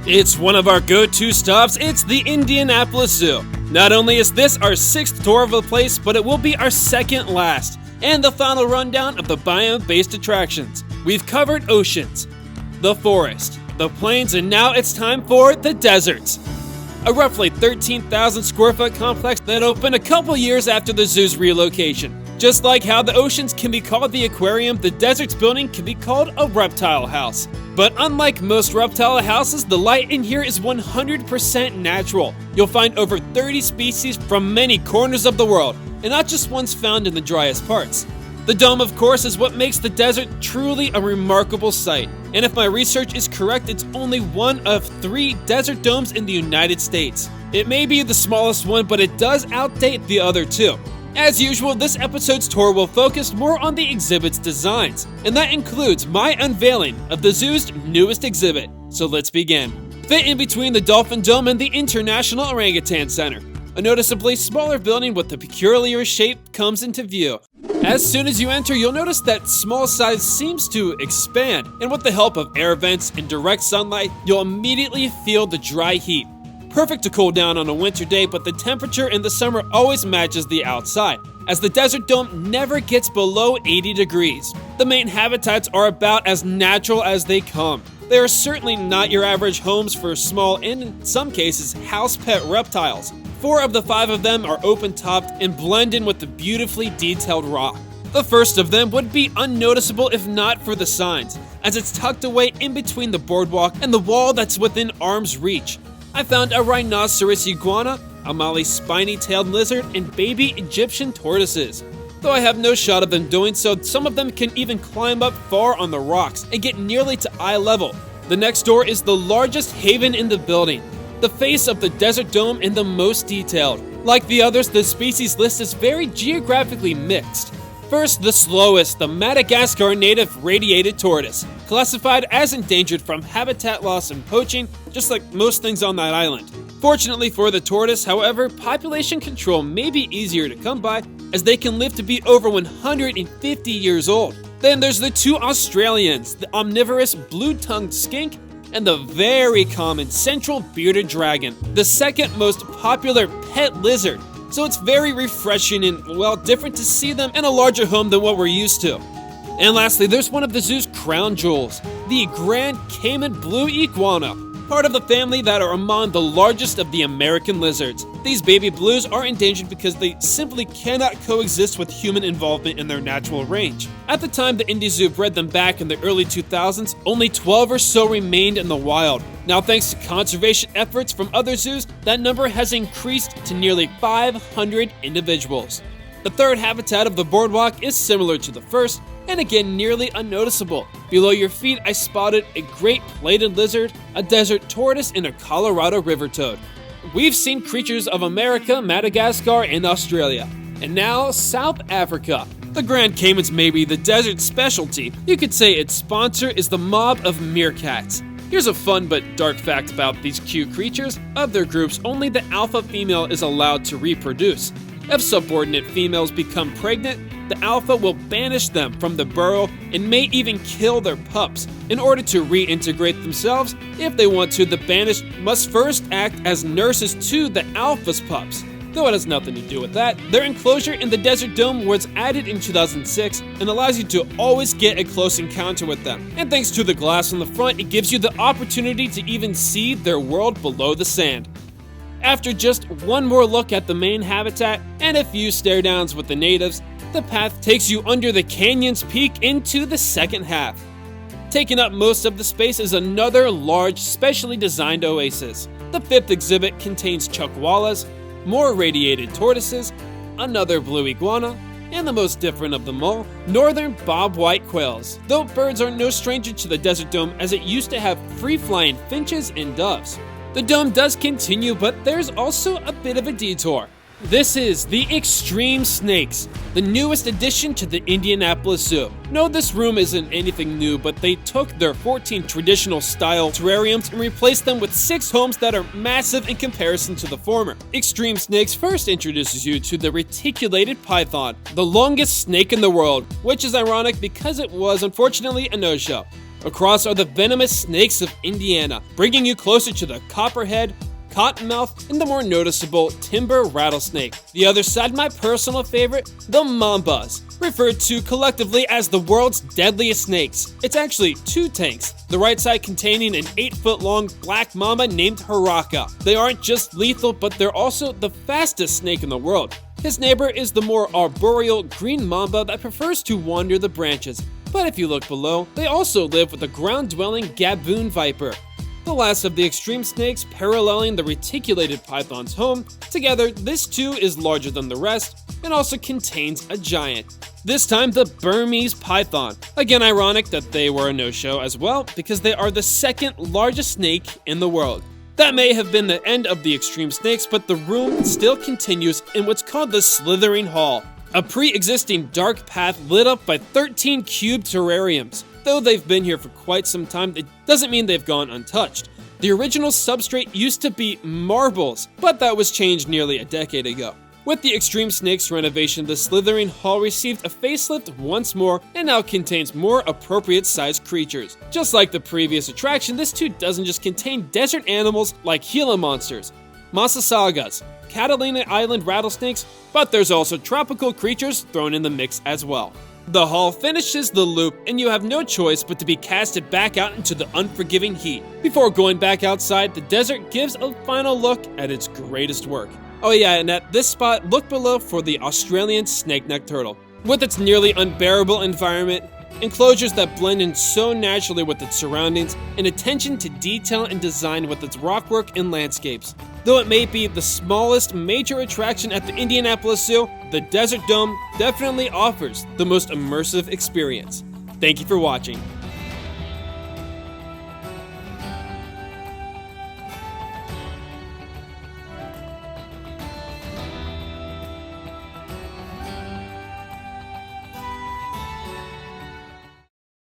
It's one of our go-to stops. It's the Indianapolis Zoo. Not only is this our 6th tour of the place, but it will be our 2nd last, and the final rundown of the biome-based attractions. We've covered oceans, the forest, the plains, and now it's time for the deserts. A roughly 13,000 square foot complex that opened a couple years after the zoo's relocation. Just like how the oceans can be called the aquarium, the deserts building can be called a reptile house. But unlike most reptile houses, the light in here is 100% natural. You'll find over 30 species from many corners of the world, and not just ones found in the driest parts. The dome, of course, is what makes the desert truly a remarkable sight. And if my research is correct, it's only one of 3 desert domes in the United States. It may be the smallest one, but it does outdate the other 2. As usual, this episode's tour will focus more on the exhibit's designs, and that includes my unveiling of the zoo's newest exhibit. So let's begin. Fit in between the Dolphin Dome and the International Orangutan Center, a noticeably smaller building with a peculiar shape comes into view. As soon as you enter, you'll notice that small size seems to expand, and with the help of air vents and direct sunlight, you'll immediately feel the dry heat. Perfect to cool down on a winter day, but the temperature in the summer always matches the outside, as the desert dome never gets below 80 degrees. The main habitats are about as natural as they come. They are certainly not your average homes for small and, in some cases, house pet reptiles. 4 of the 5 of them are open-topped and blend in with the beautifully detailed rock. The first of them would be unnoticeable if not for the signs, as it's tucked away in between the boardwalk and the wall that's within arm's reach. I found a rhinoceros iguana, a Mali spiny-tailed lizard, and baby Egyptian tortoises. Though I have no shot of them doing so, some of them can even climb up far on the rocks and get nearly to eye level. The next door is the largest haven in the building, the face of the desert dome and the most detailed. Like the others, the species list is very geographically mixed. First, the slowest, the Madagascar native radiated tortoise, classified as endangered from habitat loss and poaching, just like most things on that island. Fortunately for the tortoise, however, population control may be easier to come by, as they can live to be over 150 years old. Then there's the 2 Australians, the omnivorous blue-tongued skink and the very common central bearded dragon, the second most popular pet lizard. So it's very refreshing and, well, different to see them in a larger home than what we're used to. And lastly, there's one of the zoo's crown jewels, the Grand Cayman blue iguana, part of the family that are among the largest of the American lizards. These baby blues are endangered because they simply cannot coexist with human involvement in their natural range. At the time the Indy Zoo bred them back in the early 2000s, only 12 or so remained in the wild. Now, thanks to conservation efforts from other zoos, that number has increased to nearly 500 individuals. The third habitat of the boardwalk is similar to the first, and again nearly unnoticeable. Below your feet, I spotted a great plated lizard, a desert tortoise, and a Colorado river toad. We've seen creatures of America, Madagascar, and Australia. And now, South Africa. The Grand Caymans may be the desert specialty. You could say its sponsor is the mob of meerkats. Here's a fun but dark fact about these cute creatures. Of their groups, only the alpha female is allowed to reproduce. If subordinate females become pregnant, the alpha will banish them from the burrow and may even kill their pups. In order to reintegrate themselves, if they want to, the banished must first act as nurses to the alpha's pups. Though it has nothing to do with that, their enclosure in the desert dome was added in 2006 and allows you to always get a close encounter with them. And thanks to the glass on the front, it gives you the opportunity to even see their world below the sand. After just one more look at the main habitat and a few stare downs with the natives, the path takes you under the canyon's peak into the second half. Taking up most of the space is another large, specially designed oasis. The 5th exhibit contains chuckwallas, more radiated tortoises, another blue iguana, and the most different of them all, northern bobwhite quails. Though birds are no stranger to the desert dome, as it used to have free-flying finches and doves. The dome does continue, but there's also a bit of a detour. This is the Extreme Snakes, the newest addition to the Indianapolis Zoo. No, this room isn't anything new, but they took their 14 traditional style terrariums and replaced them with 6 homes that are massive in comparison to the former. Extreme Snakes first introduces you to the reticulated python, the longest snake in the world, which is ironic because it was unfortunately a no-show. Across are the venomous snakes of Indiana, bringing you closer to the copperhead, cottonmouth, and the more noticeable timber rattlesnake. The other side, my personal favorite, the Mambas, referred to collectively as the world's deadliest snakes. It's actually 2 tanks, the right side containing an 8-foot-long black mamba named Haraka. They aren't just lethal, but they're also the fastest snake in the world. His neighbor is the more arboreal green mamba that prefers to wander the branches. But if you look below, they also live with the ground-dwelling gaboon viper, the last of the extreme snakes paralleling the reticulated python's home. Together, this too is larger than the rest and also contains a giant. This time, the Burmese Python. Again, ironic that they were a no-show as well, because they are the 2nd largest snake in the world. That may have been the end of the extreme snakes, but the room still continues in what's called the Slithering Hall, a pre-existing dark path lit up by 13 cube terrariums. Though they've been here for quite some time, it doesn't mean they've gone untouched. The original substrate used to be marbles, but that was changed nearly a decade ago. With the Extreme Snakes renovation, the Slithering Hall received a facelift once more and now contains more appropriate-sized creatures. Just like the previous attraction, this too doesn't just contain desert animals like Gila monsters, Masasagas, Catalina Island rattlesnakes, but there's also tropical creatures thrown in the mix as well. The hall finishes the loop, and you have no choice but to be casted back out into the unforgiving heat. Before going back outside, the desert gives a final look at its greatest work. Oh yeah, and at this spot, look below for the Australian snake-necked turtle. With its nearly unbearable environment, enclosures that blend in so naturally with its surroundings, and attention to detail and design with its rockwork and landscapes. Though it may be the smallest major attraction at the Indianapolis Zoo, the Desert Dome definitely offers the most immersive experience. Thank you for watching.